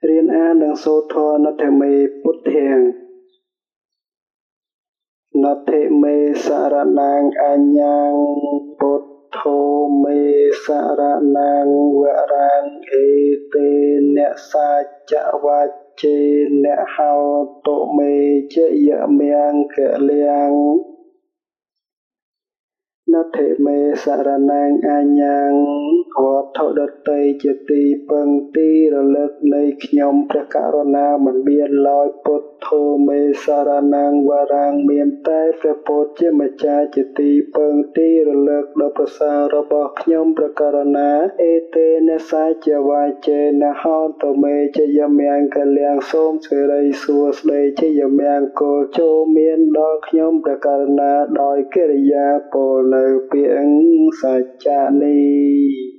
រៀនអាននិងសូត្រធម៌នត្ថិមេពុទ្ធាងនត្ថិមេសរណាងអញ្ញងពុទ្ធោមេសរណាងវរាងអេតេអ្នកសាចវច្ចេអ្នកហោតុមេជយមង្គលៀងនត្ថិមេសរណាងអញ្ញងវត្ថុដតីជាទីពឹងទីរលឹកនៃខ្ញុំព្រះករុណាមិនមានឡើយពុទ្ធោមេសរណាងវរាងមានតែព្រះពុទ្ធជាម្ចាស់ជាទីពឹងទីរលឹកដ៏ប្រសើររបស់ខ្ញុំព្រះករុណាអេតេនសាជាវាចេនហោតុមេជយមង្គលៀងសូមសិរីសួស្តីជយមង្គលចូលមានដល់ខ្ញុំព្រះករុណាដោយកិរិយាពលនៅពាក្យសច្ចានេះ